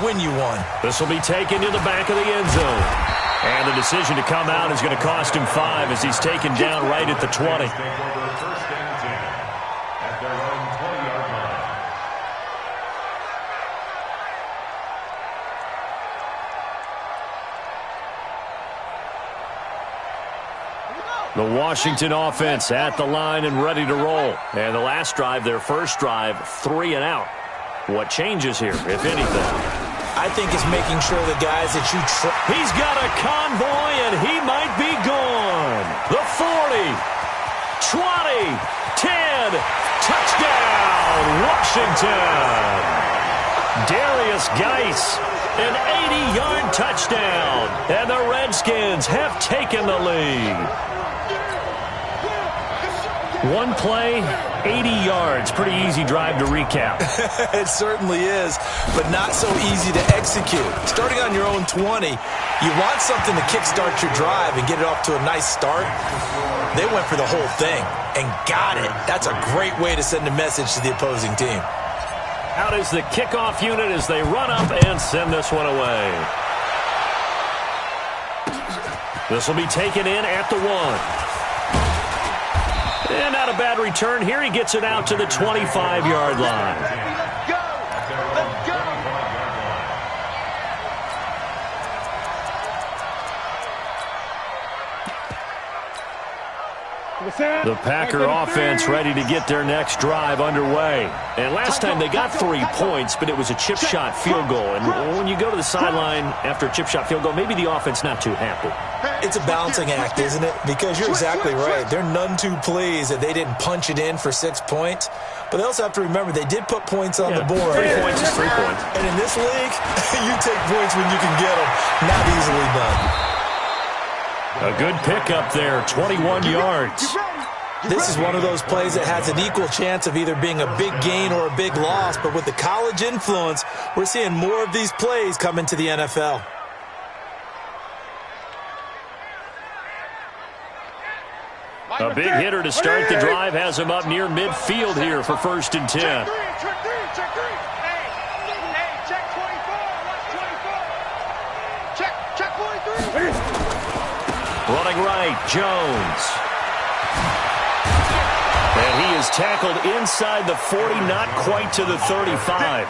win you one. This will be taken to the back of the end zone. And the decision to come out is going to cost him 5 as he's taken down right at the 20. The Washington offense at the line and ready to roll. And the last drive, their first drive, 3 and out. What changes here, if anything? I think it's making sure the guys that you He's got a convoy, and he might be gone. The 40, 20, 10, touchdown, Washington. Darius Geis, an 80-yard touchdown, and the Redskins have taken the lead. One play, 80 yards. Pretty easy drive to recap. It certainly is, but not so easy to execute. Starting on your own 20, you want something to kickstart your drive and get it off to a nice start. They went for the whole thing and got it. That's a great way to send a message to the opposing team. Out is the kickoff unit as they run up and send this one away. This will be taken in at the 1. And not a bad return here. He gets it out to the 25-yard line. Let's go! Let's go! The Packer offense ready to get their next drive underway. And last time they got 3 points, but it was a chip shot field goal. And when you go to the sideline after a chip shot field goal, maybe the offense not too happy. It's a balancing act, isn't it? Because you're exactly right. They're none too pleased that they didn't punch it in for 6 points. But they also have to remember they did put points on the board. 3 points is 3 points. And in this league, you take points when you can get them. Not easily done. A good pickup there, 21 yards. This is one of those plays that has an equal chance of either being a big gain or a big loss. But with the college influence, we're seeing more of these plays come into the NFL. A big hitter to start the drive has him up near midfield here for 1st and 10. Check 3, check 3, check 3. Hey, check 24. Watch 24. Check 43. Running right, Jones. And he is tackled inside the 40, not quite to the 35.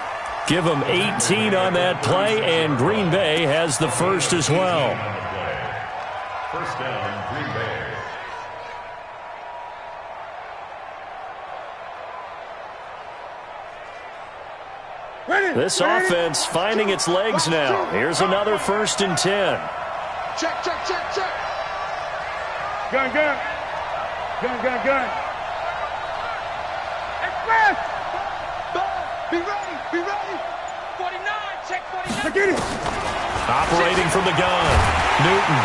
Give him 18 on that play, and Green Bay has the first as well. First down, Green Bay. This offense finding its legs now. Here's another 1st and 10. Check, check, check, check. Gun, gun. Gun, gun, gun. Express! Be ready, be ready. 49, check 49. Get it. Operating from the gun. Newton.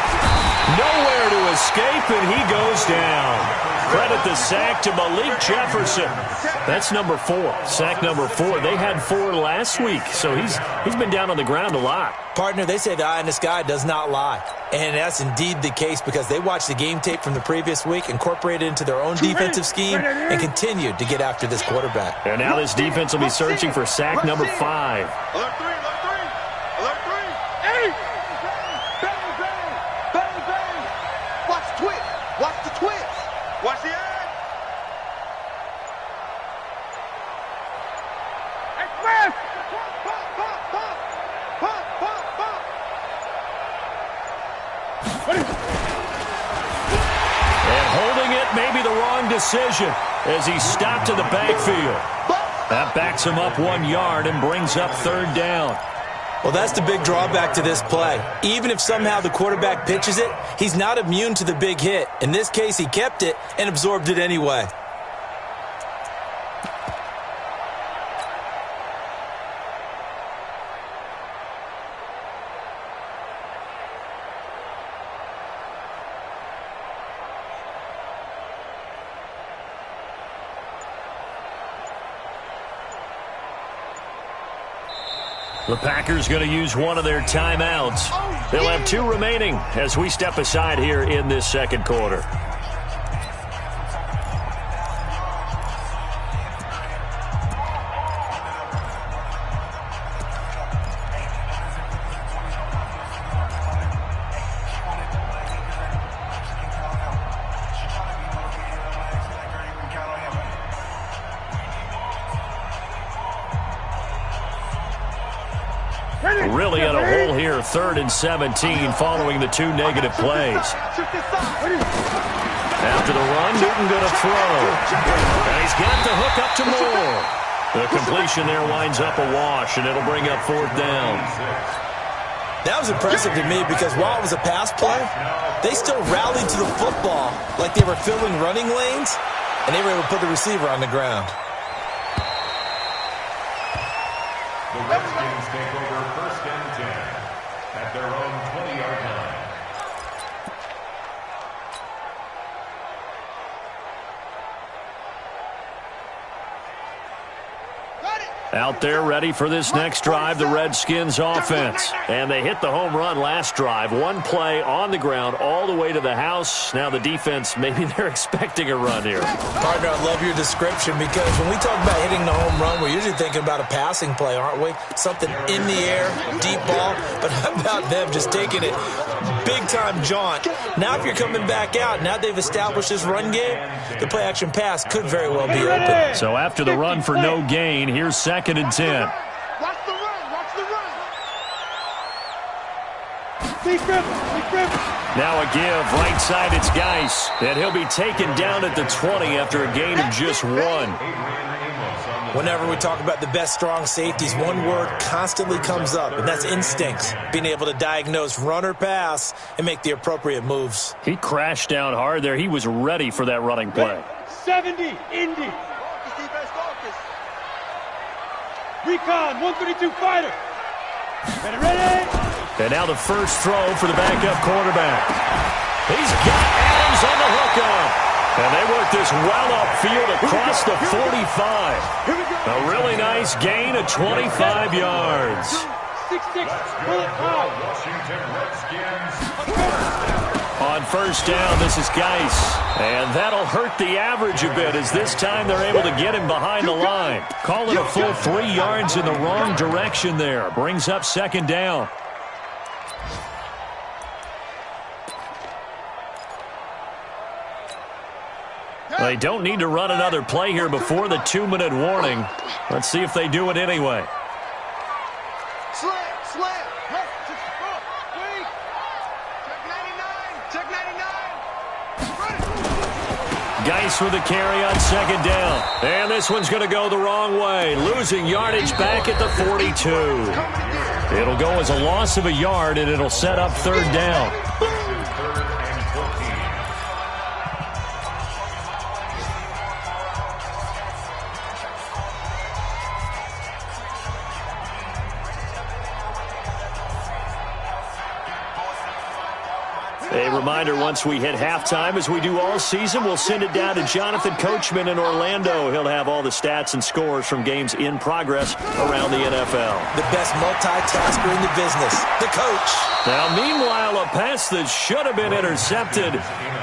Nowhere to escape, and he goes down. Credit the sack to Malik Jefferson. That's number 4. Sack number 4. They had 4 last week, so he's been down on the ground a lot. Partner, they say the eye in the sky does not lie. And that's indeed the case because they watched the game tape from the previous week, incorporated it into their own defensive scheme, and continued to get after this quarterback. And now this defense will be searching for sack number 5. Alert 3, alert 3. Alert 3. Hey! Bang, bang. Bang, bang. Watch the twist. Watch the twist. Watch the eye. Express! Pop, pop, pop. Pop, pop, pop. And holding it may be the wrong decision as he stopped in the backfield. That backs him up 1 yard and brings up 3rd down. Well, that's the big drawback to this play. Even if somehow the quarterback pitches it, he's not immune to the big hit. In this case, he kept it and absorbed it anyway. The Packers going to use one of their timeouts. They'll have 2 remaining as we step aside here in this 2nd quarter. Really in a hole here, 3rd and 17, following the 2 negative plays. After the run, Newton going to throw. And he's got the hook up to Moore. The completion there winds up a wash, and it'll bring up 4th down. That was impressive to me because while it was a pass play, they still rallied to the football like they were filling running lanes, and they were able to put the receiver on the ground. The Redskins take over 1st and 10 at their own 20-yard line. Out there ready for this next drive, the Redskins offense. And they hit the home run last drive. 1 play on the ground all the way to the house. Now the defense, maybe they're expecting a run here. Partner, I love your description because when we talk about hitting the home run, we're usually thinking about a passing play, aren't we? Something in the air, deep ball. But how about them just taking it big-time jaunt? Now if you're coming back out, now they've established this run game, the play-action pass could very well be open. So after the run for no gain, here's 2nd and 10. Watch the run. Watch the run. Now a give. Right side, it's Geis. And he'll be taken down at the 20 after a gain of just 1. Whenever we talk about the best strong safeties, one word constantly comes up, and that's instincts. Being able to diagnose run or pass and make the appropriate moves. He crashed down hard there. He was ready for that running play. 70, Indy. Recon, 132 fighter. Ready? And now the first throw for the backup quarterback. He's got Adams on the hookup. And they work this well upfield across the 45. A really nice gain of 25 yards. 6-6, bullet high. Washington Redskins. On 1st down, this is Geis. And that'll hurt the average a bit as this time they're able to get him behind the line. Call it a full 3 yards in the wrong direction there. Brings up 2nd down. They don't need to run another play here before the 2-minute warning. Let's see if they do it anyway. Slant. Wait. Check 99. Geis with the carry on 2nd down. And this one's going to go the wrong way. Losing yardage back at the 42. It'll go as a loss of a yard, and it'll set up 3rd down. A reminder, once we hit halftime, as we do all season, we'll send it down to Jonathan Coachman in Orlando. He'll have all the stats and scores from games in progress around the NFL. The best multitasker in the business, the coach. Now, meanwhile, a pass that should have been intercepted,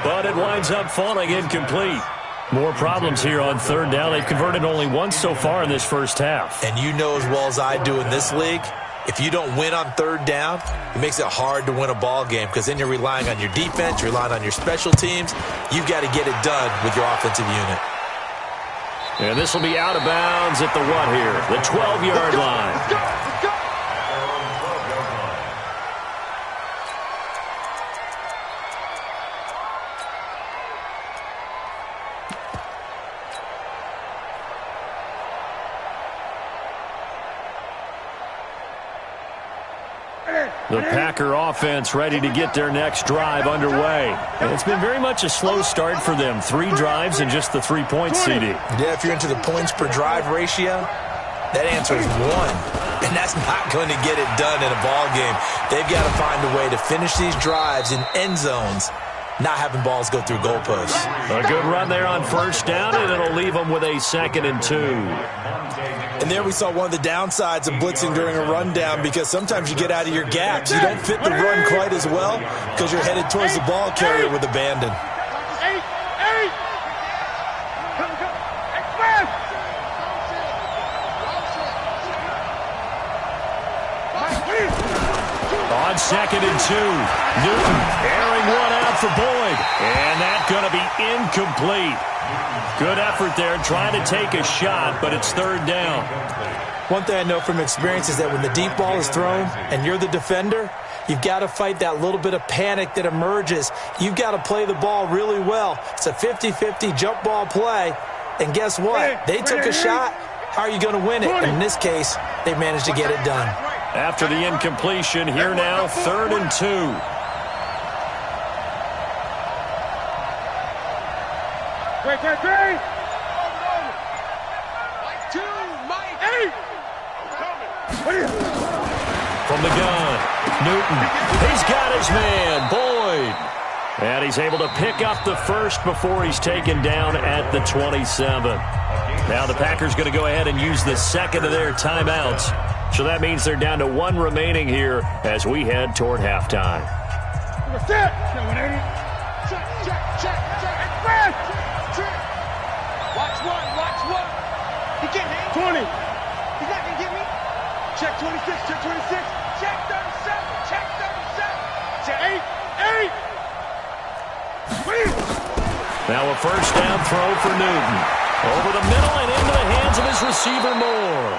but it winds up falling incomplete. More problems here on 3rd down. They've converted only once so far in this first half. And you know as well as I do in this league, if you don't win on 3rd down, it makes it hard to win a ball game because then you're relying on your defense, you're relying on your special teams. You've got to get it done with your offensive unit. And this will be out of bounds at the what here? The 12-yard line. Let's go. The Packer offense ready to get their next drive underway. And it's been very much a slow start for them. 3 drives and just the 3 points, CD. Yeah, if you're into the points per drive ratio, that answer is 1. And that's not going to get it done in a ball game. They've got to find a way to finish these drives in end zones, not having balls go through goalposts. A good run there on 1st down, and it'll leave them with a 2nd and 2. And there we saw one of the downsides of blitzing during a rundown because sometimes you get out of your gaps. You don't fit the run quite as well because you're headed towards the ball carrier with abandon. 8. Express. On 2nd and 2, Newton airing one out for Boyd. And that's going to be incomplete. Good effort there trying to take a shot, but it's 3rd down. One thing I know from experience is that when the deep ball is thrown and you're the defender, you've got to fight that little bit of panic that emerges. You've got to play the ball really well. It's a 50-50 jump ball play. And guess what? They took a shot. How are you going to win it? In this case, they managed to get it done. After the incompletion, here now, 3rd and 2. Great. From the gun, Newton. He's got his man, Boyd. And he's able to pick up the first before he's taken down at the 27. Now the Packers going to go ahead and use the second of their timeouts. So that means they're down to 1 remaining here as we head toward halftime. Check. Watch one. He can't hit. 20. He's not going to get me. Check 26. Check 37. Check 37. Check 8. Now a first down throw for Newton. Over the middle and into the hands of his receiver, Moore.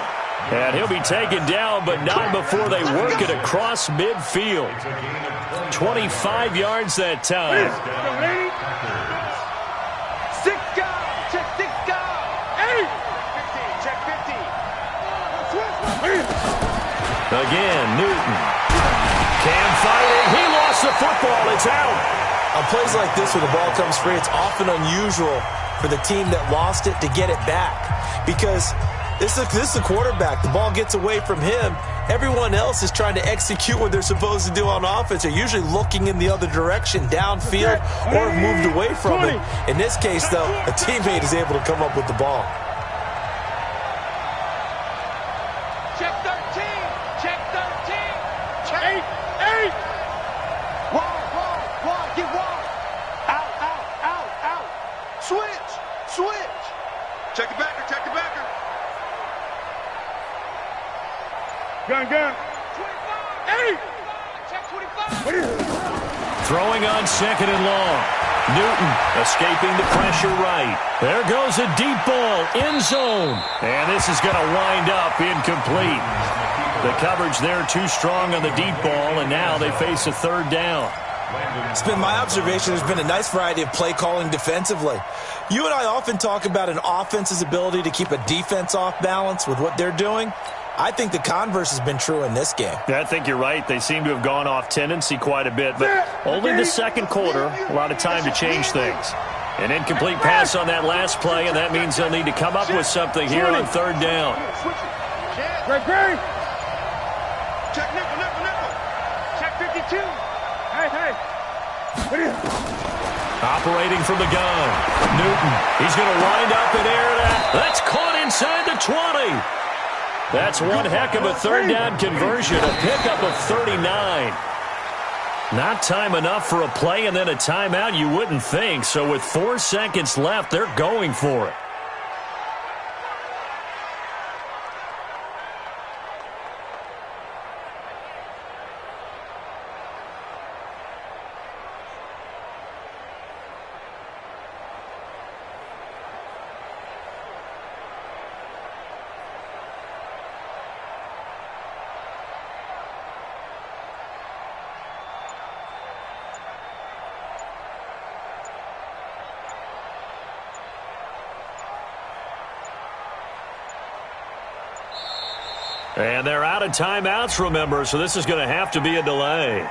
And he'll be taken down, but not before they work it across midfield. 25 yards that time. 6 guys. Check 6 guys. 8. Check 50. Again, Newton. Cam fighting. He lost the football. It's out. On plays like this, when the ball comes free, it's often unusual for the team that lost it to get it back. Because this is the quarterback. The ball gets away from him. Everyone else is trying to execute what they're supposed to do on offense. They're usually looking in the other direction, downfield, or have moved away from it. In this case, though, a teammate is able to come up with the ball. Check 13. Check 13. Check 8. Wide. Get wide. Out. Switch. Check the backer. Gun. 25. 8. Check 25. Throwing on 2nd and long. Newton escaping the pressure right. There goes a deep ball, end zone. And this is going to wind up incomplete. The coverage there too strong on the deep ball, and now they face a 3rd down. It's been my observation there's been a nice variety of play calling defensively. You and I often talk about an offense's ability to keep a defense off balance with what they're doing. I think the converse has been true in this game. Yeah, I think you're right. They seem to have gone off tendency quite a bit, but only the second quarter, a lot of time to change things. An incomplete pass on that last play, and that means they'll need to come up with something here on 3rd down. Great. Check nickel. Check 52. Hey. Operating from the gun. Newton. He's going to wind up and air that. That's caught inside the 20. That's one heck of a 3rd down conversion. A pickup of 39. Not time enough for a play and then a timeout, you wouldn't think. So with 4 seconds left, they're going for it. And they're out of timeouts, remember, so this is going to have to be a delay.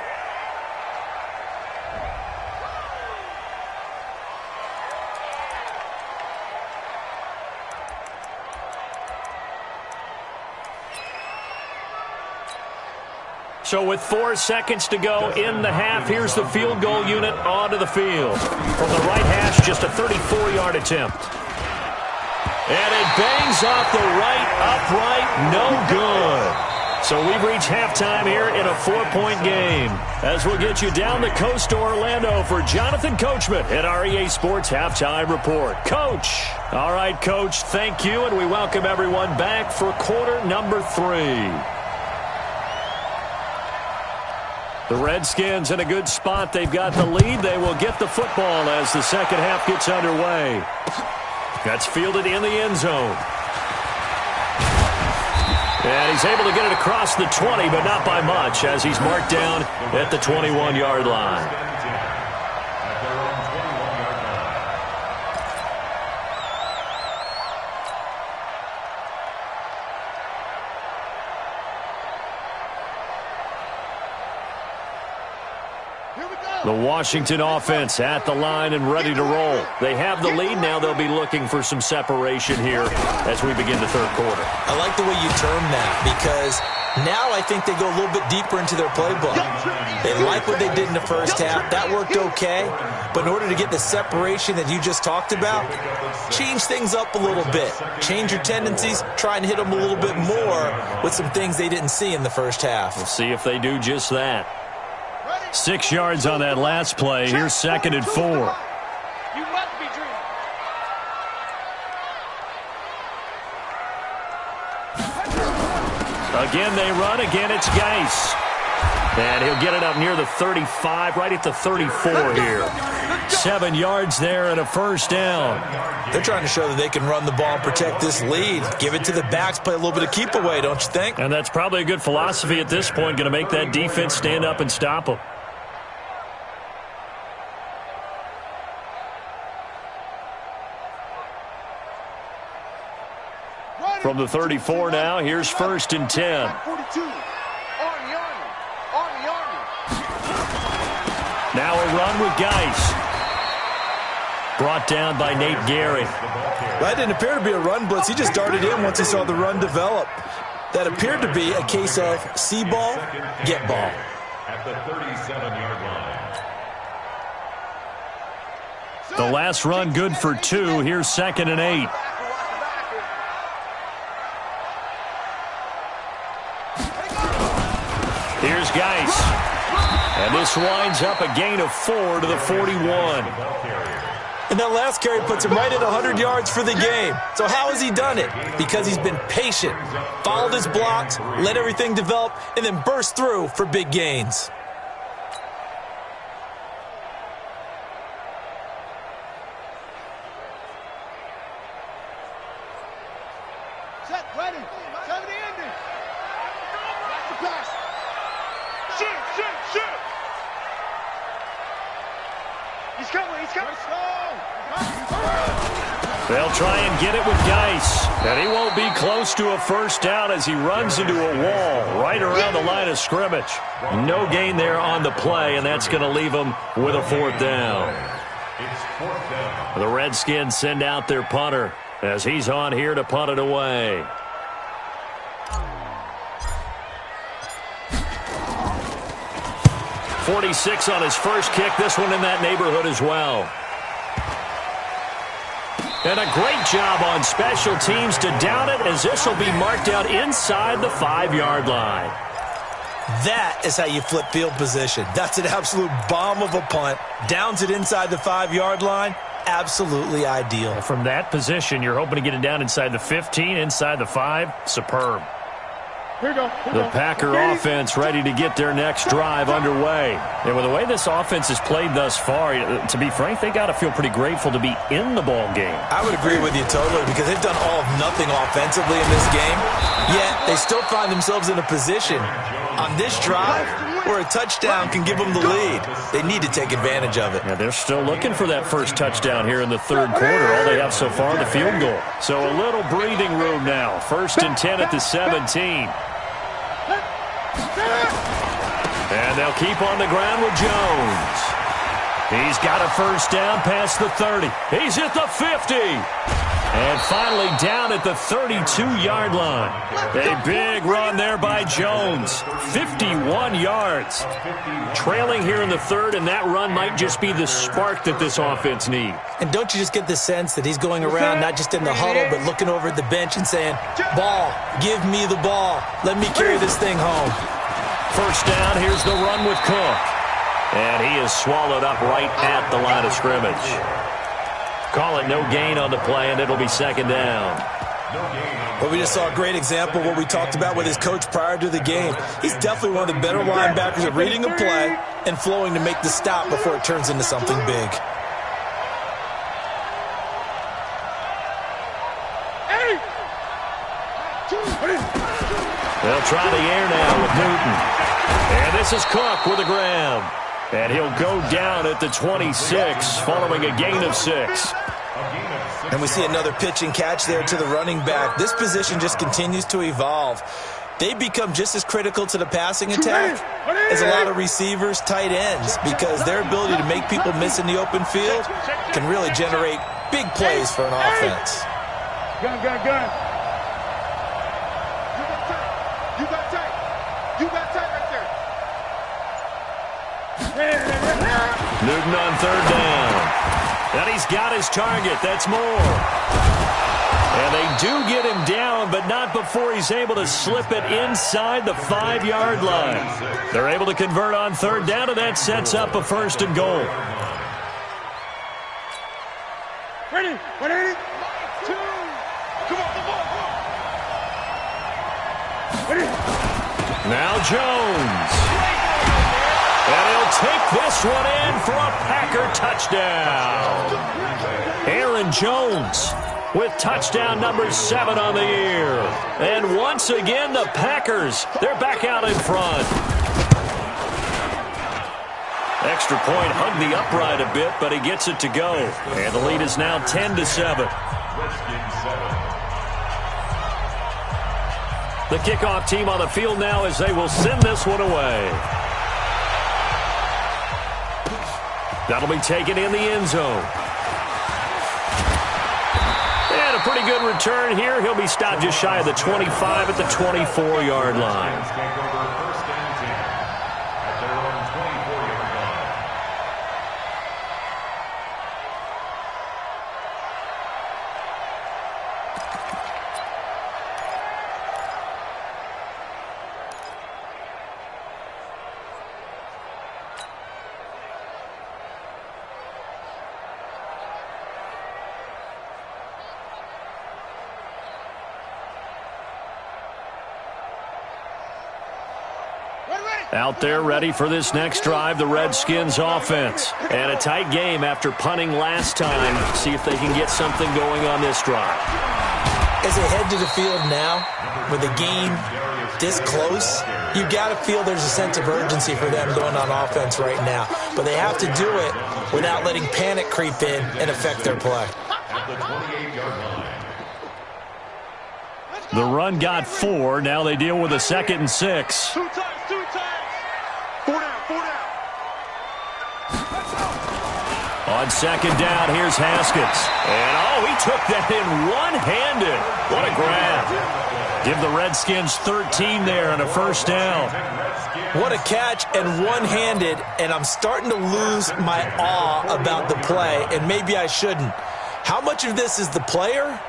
So with 4 seconds to go in the half, here's the field goal unit onto the field. From the right hash, just a 34-yard attempt. And it bangs off the right upright, no good. So we've reached halftime here in a 4-point game. As we'll get you down the coast to Orlando for Jonathan Coachman at our EA Sports Halftime Report. Coach. All right, Coach, thank you, and we welcome everyone back for quarter number 3. The Redskins in a good spot. They've got the lead. They will get the football as the second half gets underway. That's fielded in the end zone. And he's able to get it across the 20, but not by much, as he's marked down at the 21-yard line. The Washington offense at the line and ready to roll. They have the lead. Now they'll be looking for some separation here as we begin the third quarter. I like the way you term that, because now I think they go a little bit deeper into their playbook. They like what they did in the first half. That worked okay. But in order to get the separation that you just talked about, change things up a little bit. Change your tendencies. Try and hit them a little bit more with some things they didn't see in the first half. We'll see if they do just that. 6 yards on that last play. Here's 2nd and 4. You must be dreaming. Again, they run. Again, it's Geis. And he'll get it up near the 35, right at the 34 here. 7 yards there and a first down. They're trying to show that they can run the ball and protect this lead. Give it to the backs, play a little bit of keep away, don't you think? And that's probably a good philosophy at this point, going to make that defense stand up and stop them. From the 34 now, here's 1st and 10. 42. Army. Now a run with Geis. Brought down by Nate Gehring. That didn't appear to be a run blitz. He just darted in once he saw the run develop. That appeared to be a case of see ball, get ball. At the 37-yard line. The last run good for 2. Here's 2nd and 8. Here's Geis. And this winds up a gain of 4 to the 41. And that last carry puts him right at 100 yards for the game. So how has he done it? Because he's been patient, followed his blocks, let everything develop, and then burst through for big gains. Set, ready. 70 ending. Watch the pass. Shoot. He's coming. They'll try and get it with Geis. And he won't be close to a first down as he runs into a wall right around the line of scrimmage. No gain there on the play, and that's going to leave him with a 4th down. It's 4th down. The Redskins send out their punter as he's on here to punt it away. .46 on his first kick. This one in that neighborhood as well. And a great job on special teams to down it, as this will be marked out inside the 5-yard line. That is how you flip field position. That's an absolute bomb of a punt. Downs it inside the 5-yard line. Absolutely ideal. From that position, you're hoping to get it down inside the 15, inside the 5. Superb. Here we go. The Packer offense ready to get their next drive underway. And with the way this offense has played thus far, to be frank, they got to feel pretty grateful to be in the ball game. I would agree with you totally, because they've done all of nothing offensively in this game, yet they still find themselves in a position on this drive where a touchdown can give them the lead. They need to take advantage of it. Yeah, they're still looking for that first touchdown here in the third quarter. All they have so far, the field goal. So a little breathing room now. 1st and 10 at the 17. And they'll keep on the ground with Jones. He's got a first down past the 30. He's at the 50. And finally down at the 32-yard line. A big run there by Jones. 51 yards. Trailing here in the third, and that run might just be the spark that this offense needs. And don't you just get the sense that he's going around not just in the huddle, but looking over at the bench and saying, ball, give me the ball. Let me carry this thing home. First down, here's the run with Cook. And he is swallowed up right at the line of scrimmage. Call it no gain on the play, and it'll be 2nd down. Well, we just saw a great example of what we talked about with his coach prior to the game. He's definitely one of the better linebackers at reading a play and flowing to make the stop before it turns into something big. They'll try the air now with Newton. And this is Cook with a grab. And he'll go down at the 26 following a gain of 6. And we see another pitch and catch there to the running back. This position just continues to evolve. They become just as critical to the passing attack as a lot of receivers, tight ends, because their ability to make people miss in the open field can really generate big plays for an offense. Gun. You got tight. You got tight right there. Newton on third down. And he's got his target. That's Moore. And they do get him down, but not before he's able to slip it inside the 5-yard line. They're able to convert on third down, and that sets up a 1st and goal. Ready? 2. Come on. Ready? Now Jones. And he'll take this one in for a Packer touchdown. Aaron Jones with touchdown number 7 on the year. And once again, the Packers, they're back out in front. Extra point hugged the upright a bit, but he gets it to go. And the lead is now 10-7. The kickoff team on the field now as they will send this one away. That'll be taken in the end zone. And a pretty good return here. He'll be stopped just shy of the 25 at the 24-yard line. Out there ready for this next drive, the Redskins offense. And a tight game after punting last time. See if they can get something going on this drive. As they head to the field now, with the game this close, you've got to feel there's a sense of urgency for them going on offense right now. But they have to do it without letting panic creep in and affect their play. The run got 4. Now they deal with a 2nd and 6. 2 times. 4 down. On 2nd down, here's Haskins. And, he took that in one-handed. What a grab. Give the Redskins 13 there and a 1st down. What a catch and one-handed, and I'm starting to lose my awe about the play, and maybe I shouldn't. How much of this is the player?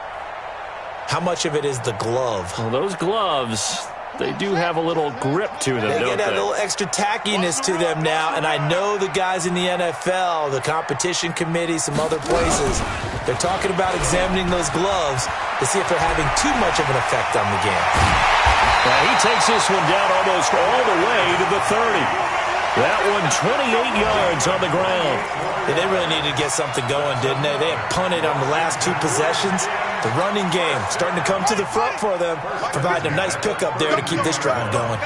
How much of it is the glove? Well, those gloves, they do have a little grip to them, They don't get that they? little extra tackiness to them now, and I know the guys in the NFL, the competition committee, some other places, they're talking about examining those gloves to see if they're having too much of an effect on the game. Well, he takes this one down almost all the way to the 30. That one 28 yards on the ground. Yeah, they really needed to get something going, didn't they? They had punted on the last 2 possessions. The running game starting to come to the front for them, providing a nice pickup there to keep this drive going.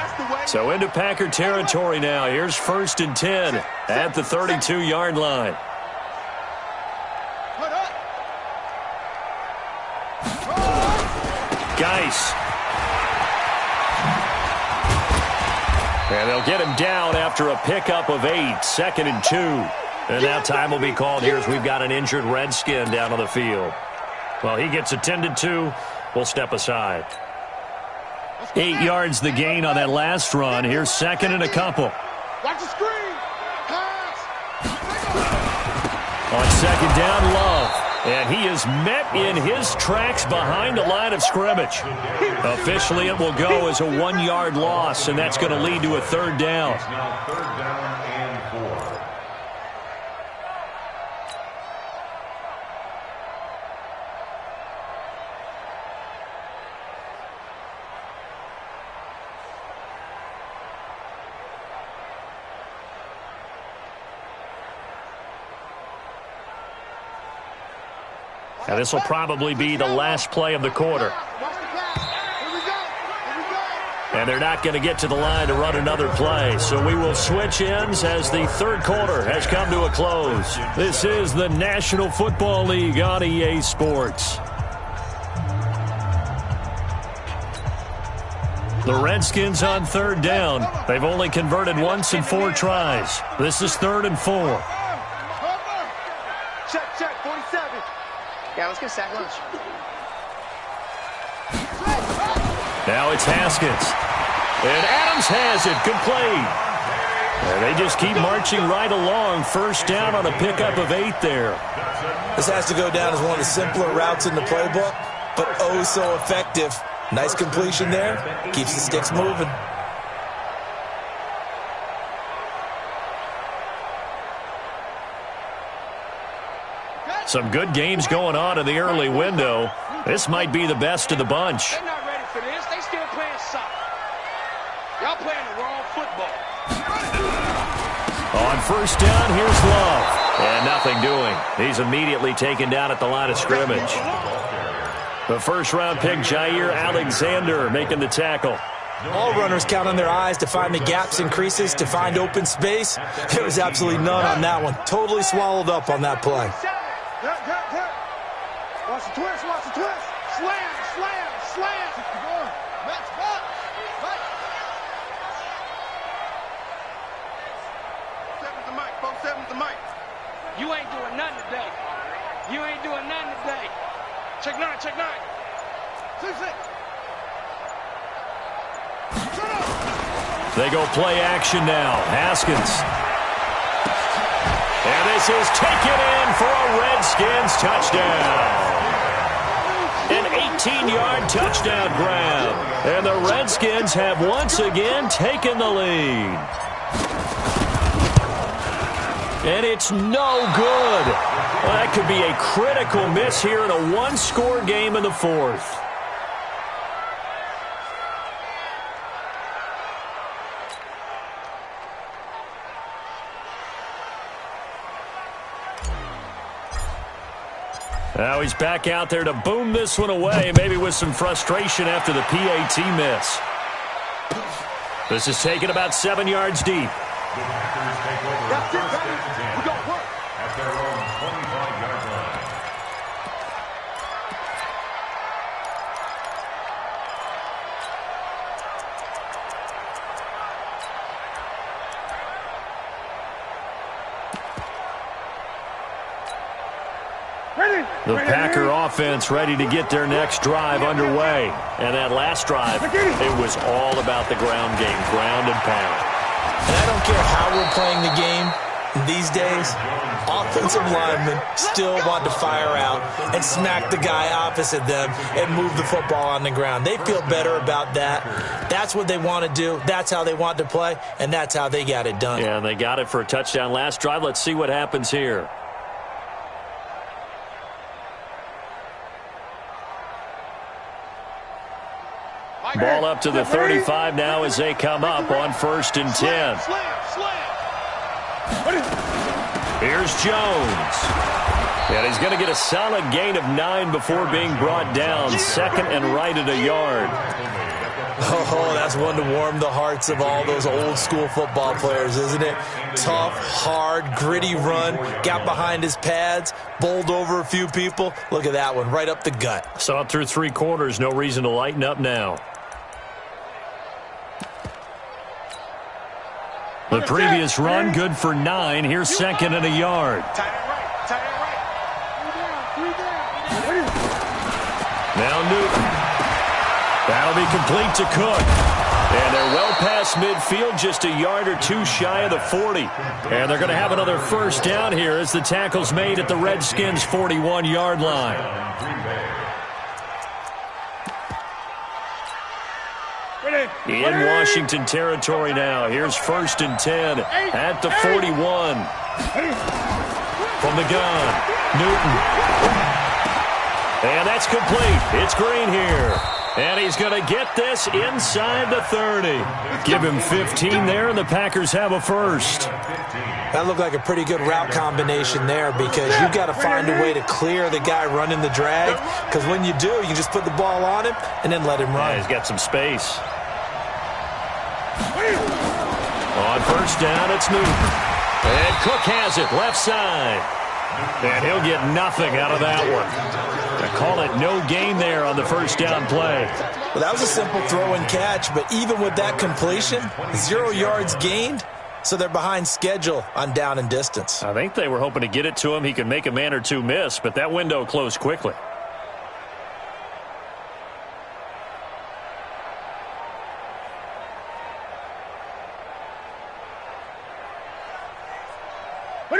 So into Packer territory now. Here's 1st and 10 at the 32-yard line. Geis. And they'll get him down after a pickup of 8, 2nd and 2. And now time will be called here as we've got an injured Redskin down on the field. Well, he gets attended to. We'll step aside. 8 yards the gain on that last run. Here's 2nd and a couple. Watch the screen. Pass. On 2nd down, Love. And he is met in his tracks behind the line of scrimmage. Officially, it will go as a 1-yard loss, and that's going to lead to a 3rd down. Now 3rd down and 4. Now, this will probably be the last play of the quarter. And they're not going to get to the line to run another play. So we will switch ends as the third quarter has come to a close. This is the National Football League on EA Sports. The Redskins on third down. They've only converted once in 4 tries. This is 3rd and 4. Check, 47. Yeah, let's get sack lunch. Now it's Haskins. And Adams has it, complete. And they just keep marching right along. First down on a pickup of 8 there. This has to go down as one of the simpler routes in the playbook, but oh so effective. Nice completion there. Keeps the sticks moving. Some good games going on in the early window. This might be the best of the bunch. They're not ready for this. They still playing soccer. Y'all playing the wrong football. On first down, here's Love. And nothing doing. He's immediately taken down at the line of scrimmage. The first-round pick, Jair Alexander, making the tackle. All runners count on their eyes to find the gaps and creases, to find open space. There was absolutely none on that one. Totally swallowed up on that play. Watch the twist, watch the twist. Slam, slam, slam. Match box. Right. 7's the mic, folks, 7's the mic. You ain't doing nothing today. You ain't doing nothing today. Check 9, check 9. 6. Shut up. They go play action now. Haskins. And this is taken in for a Redskins touchdown. An 18-yard touchdown grab. And the Redskins have once again taken the lead. And it's no good. Well, that could be a critical miss here in a one-score game in the fourth. Now he's back out there to boom this one away, maybe with some frustration after the PAT miss. This is taken about 7 yards deep. The Packers take over That's it, first baby. and 10 We got work. at their own 25-yard line. The Packer offense ready to get their next drive underway. And that last drive, it was all about the ground game, ground and pound. And I don't care how we're playing the game these days, offensive linemen still want to fire out and smack the guy opposite them and move the football on the ground. They feel better about that. That's what they want to do. That's how they want to play, and that's how they got it done. Yeah, and they got it for a touchdown last drive. Let's see what happens here. Ball up to the 35 now as they come up on 1st and 10. Here's Jones. And he's going to get a solid gain of 9 before being brought down. 2nd and right at a yard. Oh, that's one to warm the hearts of all those old-school football players, isn't it? Tough, hard, gritty run. Got behind his pads, bowled over a few people. Look at that one, right up the gut. Saw it through 3 quarters. No reason to lighten up now. The previous run, good for 9. Here's 2nd and a yard. Tight end right, tight end right. 3 down. Now Newton. That'll be complete to Cook. And they're well past midfield, just a yard or 2 shy of the 40. And they're going to have another first down here as the tackle's made at the Redskins' 41-yard line. In Washington territory now. Here's 1st and 10 at the 41. From the gun, Newton. And that's complete. It's Green here. And he's going to get this inside the 30. Give him 15 there, and the Packers have a first. That looked like a pretty good route combination there because you've got to find a way to clear the guy running the drag. Because when you do, you just put the ball on him and then let him run. Yeah, he's got some space. On first down, it's Newton. And Cook has it, left side. And he'll get nothing out of that one. They call it no gain there on the first down play. Well, that was a simple throw and catch, but even with that completion, 0 yards gained, so they're behind schedule on down and distance. I think they were hoping to get it to him. He could make a man or two miss, but that window closed quickly.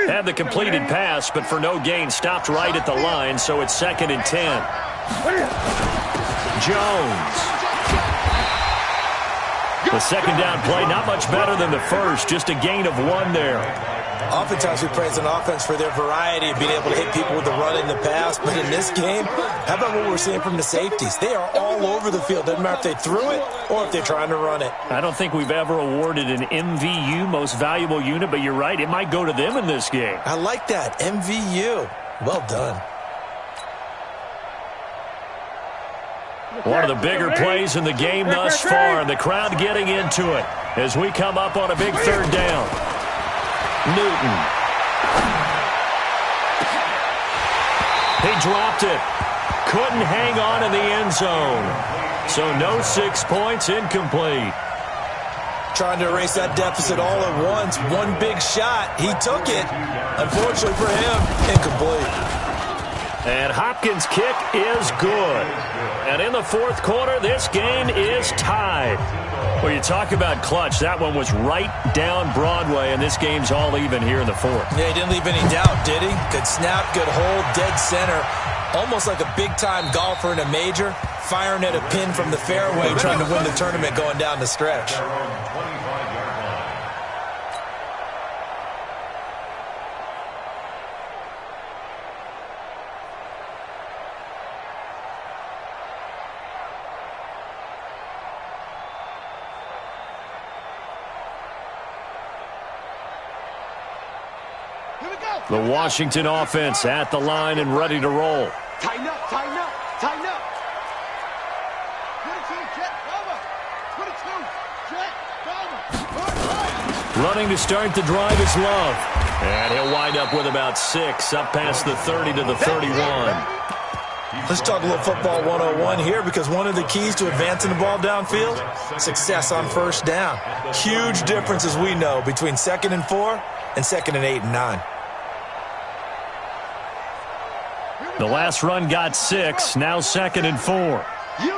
Had the completed pass, but for no gain, stopped right at the line, so it's 2nd and 10. Jones. The second down play, not much better than the first, just a gain of 1 there. Oftentimes we praise an offense for their variety of being able to hit people with the run and the pass, but in this game, how about what we're seeing from the safeties? They are all over the field. Doesn't matter if they threw it or if they're trying to run it. I don't think we've ever awarded an MVU, most valuable unit, but you're right, it might go to them in this game. I like that, MVU. Well done. One of the bigger plays in the game thus far, and the crowd getting into it as we come up on a big third down. Newton. He dropped it. Couldn't hang on in the end zone. So no 6 points, incomplete. Trying to erase that deficit all at once. One big shot. He took it. Unfortunately for him, incomplete. And Hopkins' kick is good. And in the fourth quarter, this game is tied. Well, you talk about clutch. That one was right down Broadway, and this game's all even here in the fourth. Yeah, he didn't leave any doubt, did he? Good snap, good hold, dead center. Almost like a big-time golfer in a major, firing at a pin from the fairway, trying to win the tournament going down the stretch. The Washington offense at the line and ready to roll. Tighten up, tighten up, tighten up. 22, jet, cover. 22, jet, cover. Running to start the drive is Love. And he'll wind up with about 6, up past the 30 to the 31. Let's talk a little football 101 here, because one of the keys to advancing the ball downfield, success on first down. Huge difference, as we know, between 2nd and 4 and 2nd and 8 and 9. The last run got 6, now 2nd and 4. You.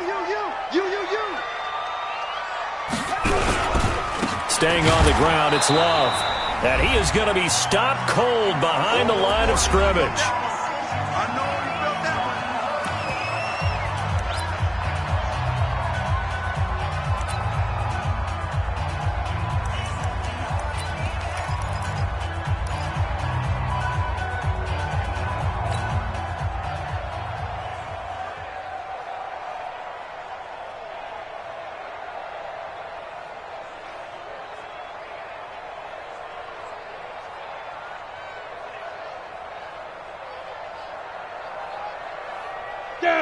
Staying on the ground, it's Love. And he is going to be stopped cold behind the line of scrimmage. I know you felt that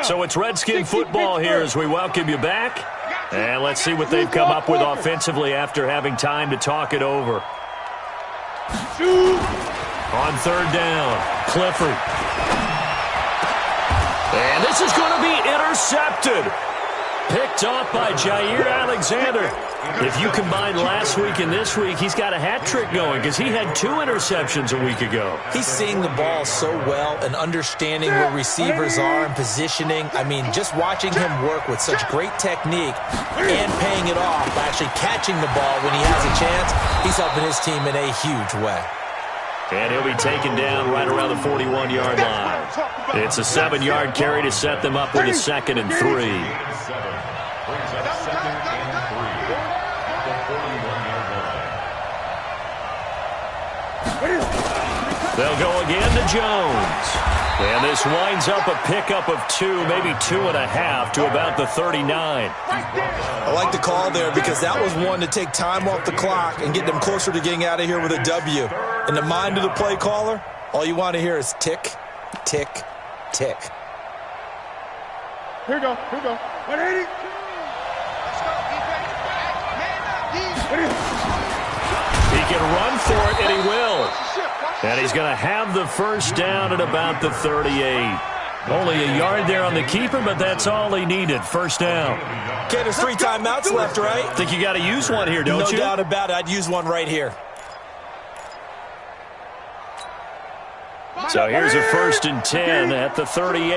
So it's Redskin football here as we welcome you back. And let's see what they've come up with offensively after having time to talk it over. On third down, Clifford. And this is going to be intercepted. Picked off by Jair Alexander. If you combine last week and this week, he's got a hat trick going because he had 2 interceptions a week ago. He's seeing the ball so well and understanding where receivers are and positioning. I mean, just watching him work with such great technique and paying it off by actually catching the ball when he has a chance, he's helping his team in a huge way. And he'll be taken down right around the 41-yard line. It's a 7-yard carry to set them up with a 2nd and 3. Brings up 2nd and 3 at the 41-yard line. They'll go again to Jones. And this winds up a pickup of 2, maybe 2.5 to about the 39. I like the call there because that was one to take time off the clock and get them closer to getting out of here with a W. In the mind of the play caller, all you want to hear is tick, tick, tick. Here we go. 180. Let's go, defense. Man up, can run for it, and he will. And he's going to have the first down at about the 38. Only a yard there on the keeper, but that's all he needed. First down. Okay, there's 3 timeouts left, right? Think you got to use one here, don't you? No doubt about it. I'd use one right here. So here's a 1st and 10 at the 38.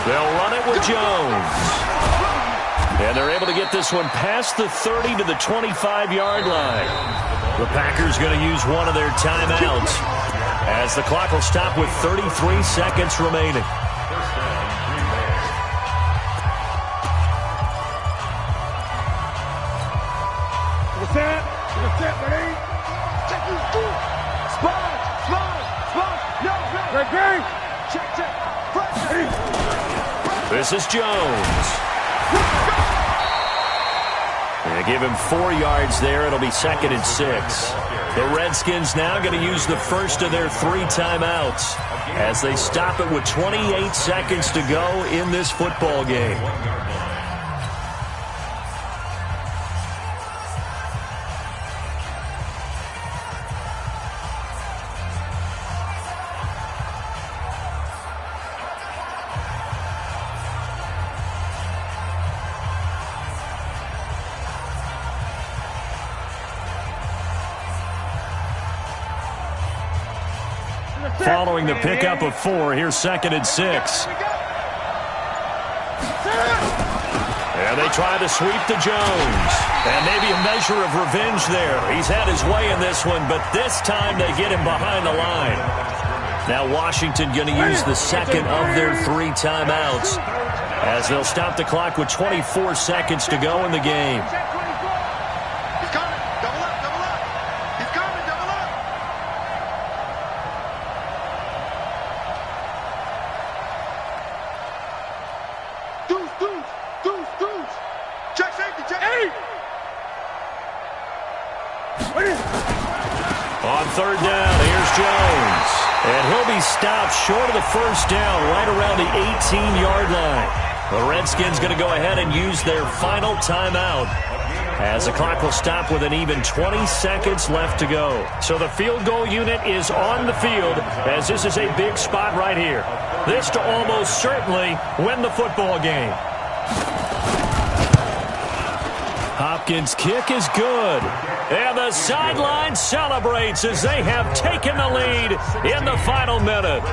They'll run it with Jones. And they're able to get this one past the 30 to the 25-yard line. The Packers going to use one of their timeouts as the clock will stop with 33 seconds remaining. This is Jones. They give him 4 yards there. It'll be 2nd and 6. The Redskins now going to use the first of their 3 timeouts as they stop it with 28 seconds to go in this football game. Following the pickup of 4, here's 2nd and 6. And they try to sweep to Jones. And maybe a measure of revenge there. He's had his way in this one, but this time they get him behind the line. Now Washington going to use the 2nd of their 3 timeouts as they'll stop the clock with 24 seconds to go in the game. On 3rd down, here's Jones. And he'll be stopped short of the first down right around the 18-yard line. The Redskins going to go ahead and use their final timeout as the clock will stop with an even 20 seconds left to go. So the field goal unit is on the field as this is a big spot right here. This to almost certainly win the football game. Hopkins' kick is good. And the sideline celebrates as they have taken the lead in the final minute.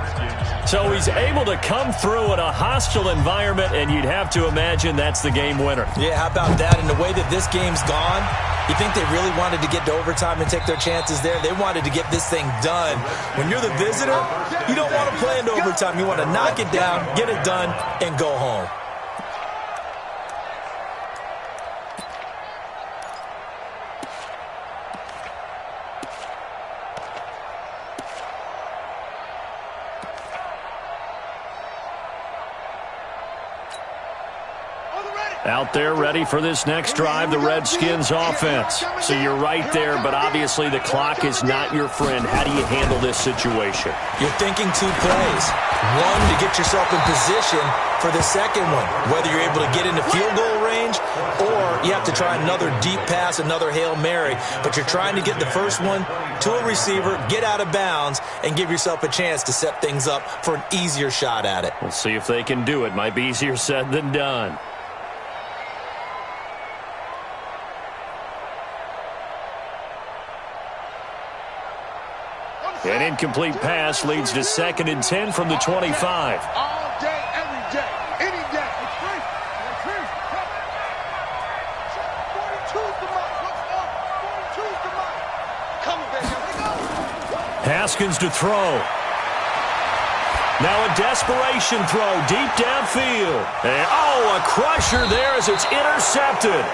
So he's able to come through in a hostile environment, and you'd have to imagine that's the game winner. Yeah, how about that? And the way that this game's gone, you think they really wanted to get to overtime and take their chances there? They wanted to get this thing done. When you're the visitor, you don't want to play into overtime. You want to knock it down, get it done, and go home. Out there ready for this next drive, the Redskins offense. So you're right there, but obviously the clock is not your friend. How do you handle this situation? You're thinking 2 plays. One, to get yourself in position for the second one, whether you're able to get into field goal range or you have to try another deep pass, another Hail Mary. But you're trying to get the first one to a receiver, get out of bounds, and give yourself a chance to set things up for an easier shot at it. We'll see if they can do it. Might be easier said than done. An incomplete pass leads to 2nd and 10 from the 25. All day, every day, any day. It's free. It's free. 42's the mark. What's up? 42's the mark. Come on, baby. Here we go. Haskins to throw. Now a desperation throw deep downfield. And, a crusher there as it's intercepted.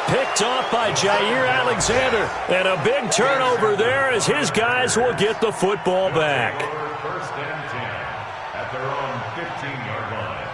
Picked off by Jair Alexander. And a big turnover there as his guys will get the football back. 1st and 10 at their own 15-yard line.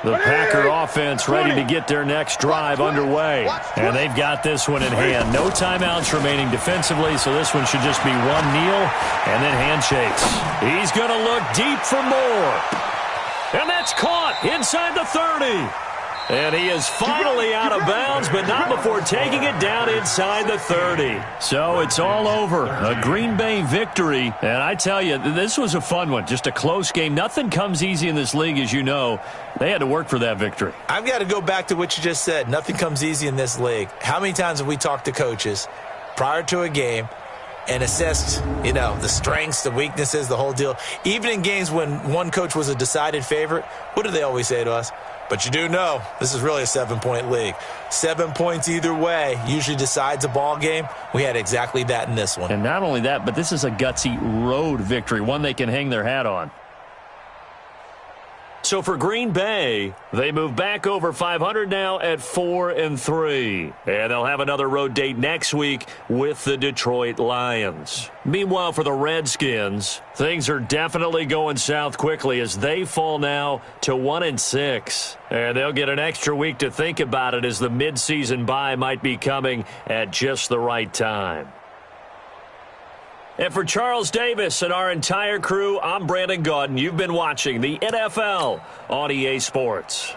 The Packer offense ready to get their next drive underway. And they've got this one in hand. No timeouts remaining defensively, so this one should just be one kneel and then handshakes. He's going to look deep for more. And that's caught inside the 30. And he is finally out of bounds, but not before taking it down inside the 30. So it's all over. A Green Bay victory. And I tell you, this was a fun one. Just a close game. Nothing comes easy in this league, as you know. They had to work for that victory. I've got to go back to what you just said. Nothing comes easy in this league. How many times have we talked to coaches prior to a game and assessed, the strengths, the weaknesses, the whole deal? Even in games when one coach was a decided favorite, what do they always say to us? But you do know this is really a 7-point league. 7 points either way usually decides a ball game. We had exactly that in this one. And not only that, but this is a gutsy road victory, one they can hang their hat on. So for Green Bay, they move back over 500 now at 4-3. And they'll have another road date next week with the Detroit Lions. Meanwhile, for the Redskins, things are definitely going south quickly as they fall now to 1-6. And they'll get an extra week to think about it as the midseason bye might be coming at just the right time. And for Charles Davis and our entire crew, I'm Brandon Gaudin. You've been watching the NFL on EA Sports.